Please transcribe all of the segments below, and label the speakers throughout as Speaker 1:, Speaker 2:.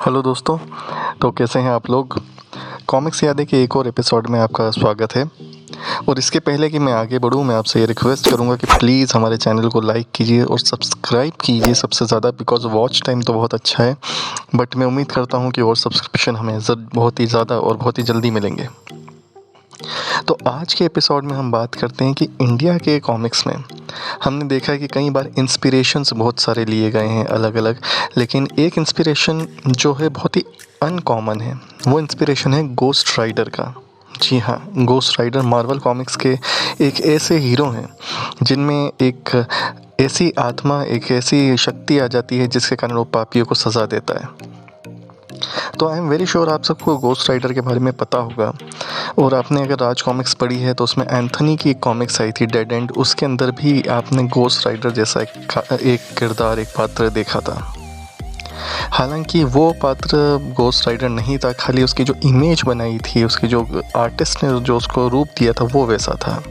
Speaker 1: Hello दोस्तों। तो कैसे हैं आप लोग। कॉमिक्स यादें के एक और एपिसोड में आपका स्वागत है। और इसके पहले कि मैं आगे बढ़ूं, मैं आपसे ये रिक्वेस्ट करूंगा कि प्लीज़ हमारे चैनल को लाइक कीजिए और सब्सक्राइब कीजिए सबसे ज़्यादा, बिकॉज़ वॉच टाइम तो बहुत अच्छा है, बट मैं उम्मीद करता हूं कि और सब्सक्रिप्शन हमें बहुत ही ज़्यादा और बहुत ही जल्दी मिलेंगे। तो आज के एपिसोड में हम बात करते हैं कि इंडिया के कॉमिक्स में हमने देखा है कि कई बार इंस्पिरेशंस बहुत सारे लिए गए हैं अलग अलग, लेकिन एक इंस्पिरेशन जो है बहुत ही अनकॉमन है, वो इंस्पिरेशन है गोस्ट राइडर का। जी हाँ, गोस्ट राइडर मार्वल कॉमिक्स के एक ऐसे हीरो हैं जिनमें एक ऐसी आत्मा, एक ऐसी शक्ति आ जाती है जिसके कारण वो पापियों को सज़ा देता है। तो आई एम वेरी श्योर आप सबको गोस्ट राइडर के बारे में पता होगा। और आपने अगर राज कॉमिक्स पढ़ी है तो उसमें एंथनी की एक कॉमिक्स आई थी डेड एंड, उसके अंदर भी आपने गोस्ट राइडर जैसा एक किरदार, एक पात्र देखा था। हालांकि वो पात्र गोस्ट राइडर नहीं था, खाली उसकी जो इमेज बनाई थी, उसकी जो आर्टिस्ट ने जो उसको रूप दिया था वो वैसा था।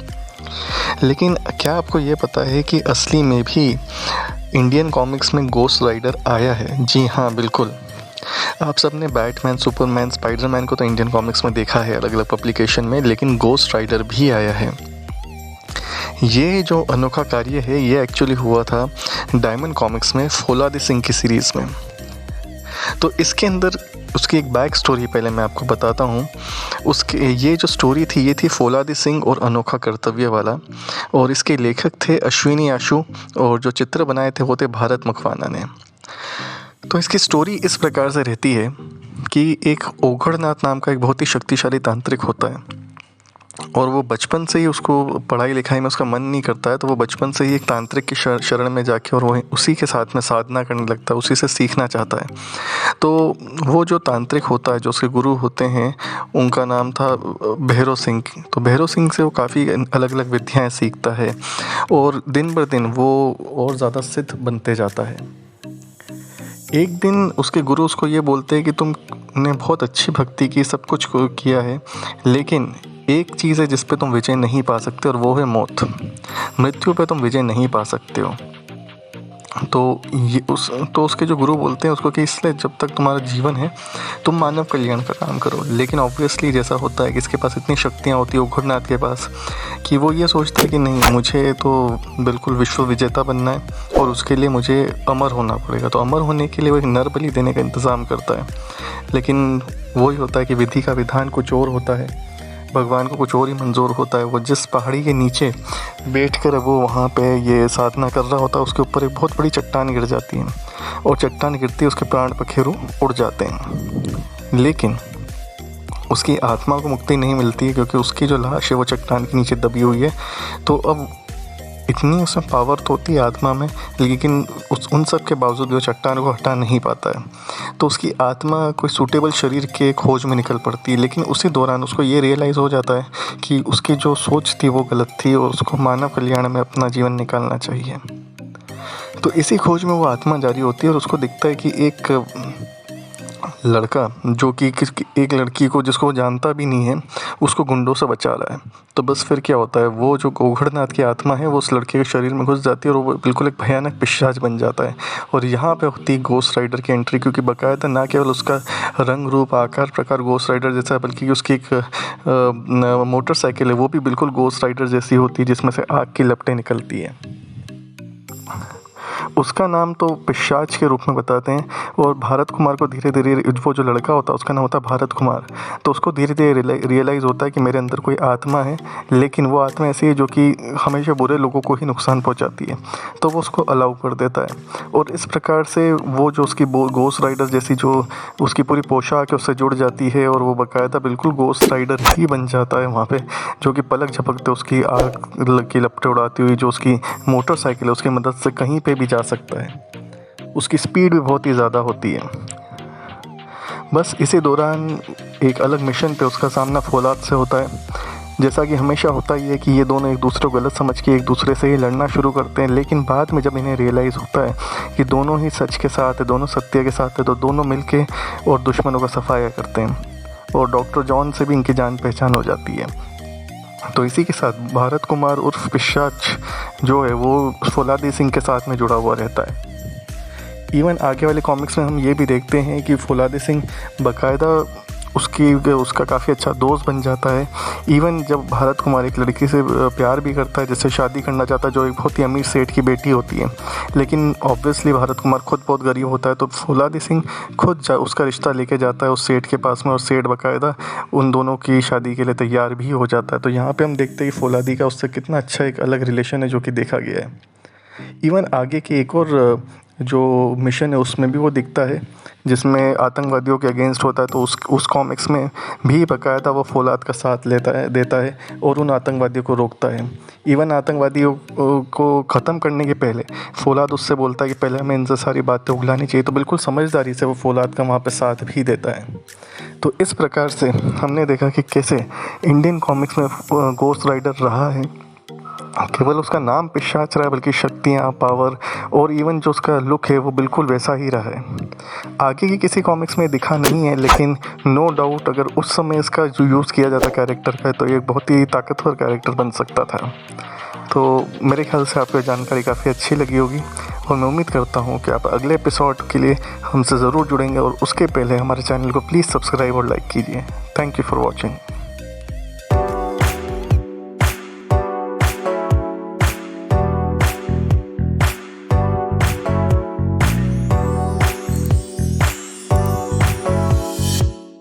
Speaker 1: लेकिन क्या आपको ये पता है कि असली में भी इंडियन कॉमिक्स में गोस्ट राइडर आया है? जी हाँ, बिल्कुल। आप सब ने बैटमैन, सुपरमैन, स्पाइडरमैन को तो इंडियन कॉमिक्स में देखा है अलग अलग पब्लिकेशन में, लेकिन गोस्ट राइडर भी आया है। ये जो अनोखा कार्य है ये एक्चुअली हुआ था डायमंड कॉमिक्स में फौलादी सिंह की सीरीज़ में। तो इसके अंदर उसकी एक बैक स्टोरी पहले मैं आपको बताता हूँ। उसके ये जो स्टोरी थी ये थी फौलादी सिंह और अनोखा कर्तव्य वाला, और इसके लेखक थे अश्विनी आशु, और जो चित्र बनाए थे वो थे भारत मकवाना ने। तो इसकी स्टोरी इस प्रकार से रहती है कि एक ओघड़नाथ नाम का एक बहुत ही शक्तिशाली तांत्रिक होता है, और वो बचपन से ही उसको पढ़ाई लिखाई में उसका मन नहीं करता है, तो वो बचपन से ही एक तांत्रिक की शरण में जाके और वो उसी के साथ में साधना करने लगता है, उसी से सीखना चाहता है। तो वो जो तांत्रिक होता है, जो उसके गुरु होते हैं, उनका नाम था भैरव सिंह। तो भैरव सिंह से वो काफ़ी अलग अलग विद्याएँ सीखता है, और दिन ब दिन वो और ज़्यादा सिद्ध बनते जाता है। एक दिन उसके गुरु उसको ये बोलते हैं कि तुमने बहुत अच्छी भक्ति की, सब कुछ किया है, लेकिन एक चीज़ है जिस पे तुम विजय नहीं पा सकते, और वो है मौत। मृत्यु पे तुम विजय नहीं पा सकते हो। तो उसके जो गुरु बोलते हैं उसको कि इसलिए जब तक तुम्हारा जीवन है तुम मानव कल्याण का काम करो। लेकिन ऑब्वियसली जैसा होता है कि इसके पास इतनी शक्तियाँ होती है उघड़नाथ के पास, कि वो ये सोचता है कि नहीं, मुझे तो बिल्कुल विश्व विजेता बनना है, और उसके लिए मुझे अमर होना पड़ेगा। तो अमर होने के लिए वो एक नर बलि देने का इंतज़ाम करता है। लेकिन वही होता है कि विधि का विधान कुछ और होता है, भगवान को कुछ और ही मंजूर होता है। वो जिस पहाड़ी के नीचे बैठकर वो वहाँ पे ये साधना कर रहा होता है, उसके ऊपर एक बहुत बड़ी चट्टान गिर जाती है, और चट्टान गिरती है उसके प्राण पखेरु उड़ जाते हैं। लेकिन उसकी आत्मा को मुक्ति नहीं मिलती है, क्योंकि उसकी जो लाश है वो चट्टान के नीचे दबी हुई है। तो अब इतनी उसमें पावर तो होती है आत्मा में, लेकिन उन सब के बावजूद वो चट्टान को हटा नहीं पाता है। तो उसकी आत्मा कोई सूटेबल शरीर के खोज में निकल पड़ती है, लेकिन उसी दौरान उसको ये रियलाइज़ हो जाता है कि उसकी जो सोच थी वो गलत थी, और उसको मानव कल्याण में अपना जीवन निकालना चाहिए। तो इसी खोज में वो आत्मा जारी होती है, और उसको दिखता है कि एक लड़का जो कि एक लड़की को, जिसको वो जानता भी नहीं है, उसको गुंडों से बचा रहा है। तो बस फिर क्या होता है, वो जो ओघड़नाथ की आत्मा है वो उस लड़के के शरीर में घुस जाती है, और वो बिल्कुल एक भयानक पिशाच बन जाता है। और यहाँ पे होती है गोस्ट राइडर की एंट्री, क्योंकि बाकायदा ना केवल उसका रंग रूप, आकार प्रकार गोस्ट राइडर जैसा है, बल्कि उसकी एक मोटरसाइकिल है वो भी बिल्कुल गोस्ट राइडर जैसी होती है, जिसमें से आग की लपटें निकलती है। उसका नाम तो पिशाच के रूप में बताते हैं, और भारत कुमार को धीरे धीरे, वो जो लड़का होता है उसका नाम होता है भारत कुमार, तो उसको धीरे धीरे रियलाइज़ होता है कि मेरे अंदर कोई आत्मा है, लेकिन वो आत्मा ऐसी है जो कि हमेशा बुरे लोगों को ही नुकसान पहुंचाती है। तो वो उसको अलाउ कर देता है, और इस प्रकार से वो जो उसकी गोस्ट राइडर जैसी जो उसकी पूरी पोशाक है उससे जुड़ जाती है, और वो बाकायदा बिल्कुल गोस्ट राइडर ही बन जाता है वहाँ पे, जो कि पलक झपकते उसकी आग की लपटें उड़ाती हुई जो उसकी मोटरसाइकिल है उसकी मदद से कहीं पे भी जा सकता है। उसकी स्पीड भी बहुत ही ज़्यादा होती है। बस इसी दौरान एक अलग मिशन पे उसका सामना फौलाद से होता है। जैसा कि हमेशा होता ही है कि ये दोनों एक दूसरे को गलत समझ के एक दूसरे से ही लड़ना शुरू करते हैं, लेकिन बाद में जब इन्हें रियलाइज़ होता है कि दोनों ही सच के साथ है, दोनों सत्य के साथ है, तो दोनों मिलके और दुश्मनों का सफाया करते हैं, और डॉक्टर जॉन से भी इनकी जान पहचान हो जाती है। तो इसी के साथ भारत कुमार उर्फ पिशाच जो है वो फौलादी सिंह के साथ में जुड़ा हुआ रहता है। इवन आगे वाले कॉमिक्स में हम ये भी देखते हैं कि फौलादी सिंह बाकायदा उसका काफ़ी अच्छा दोस्त बन जाता है। इवन जब भारत कुमार एक लड़की से प्यार भी करता है, जिससे शादी करना चाहता है, जो एक बहुत ही अमीर सेठ की बेटी होती है, लेकिन ऑब्वियसली भारत कुमार खुद बहुत गरीब होता है, तो फौलादी सिंह खुद उसका रिश्ता लेके जाता है उस सेठ के पास में, और सेठ बाकायदा उन दोनों की शादी के लिए तैयार भी हो जाता है। तो यहाँ पर हम देखते हैं कि फौलादी का उससे कितना अच्छा एक अलग रिलेशन है जो कि देखा गया है। इवन आगे की एक और जो मिशन है उसमें भी वो दिखता है, जिसमें आतंकवादियों के अगेंस्ट होता है, तो उस कॉमिक्स में भी बाकायदा वो फौलाद का साथ देता है और उन आतंकवादियों को रोकता है। इवन आतंकवादियों को ख़त्म करने के पहले फौलाद उससे बोलता है कि पहले हमें इनसे सारी बातें उगलानी चाहिए, तो बिल्कुल समझदारी से वो फौलाद का वहाँ पे साथ भी देता है। तो इस प्रकार से हमने देखा कि कैसे इंडियन कॉमिक्स में गोस्ट राइडर रहा है, केवल उसका नाम पिशाच रहा है, बल्कि शक्तियाँ, पावर और इवन जो उसका लुक है वो बिल्कुल वैसा ही रहा है। आगे की किसी कॉमिक्स में दिखा नहीं है, लेकिन नो डाउट अगर उस समय इसका जो यूज़ किया जाता कैरेक्टर का, तो ये बहुत ही ताकतवर कैरेक्टर बन सकता था। तो मेरे ख्याल से आपको जानकारी काफ़ी अच्छी लगी होगी, और मैं उम्मीद करता हूँ कि आप अगले एपिसोड के लिए हमसे ज़रूर जुड़ेंगे, और उसके पहले हमारे चैनल को प्लीज़ सब्सक्राइब और लाइक कीजिए। Thank you for watching.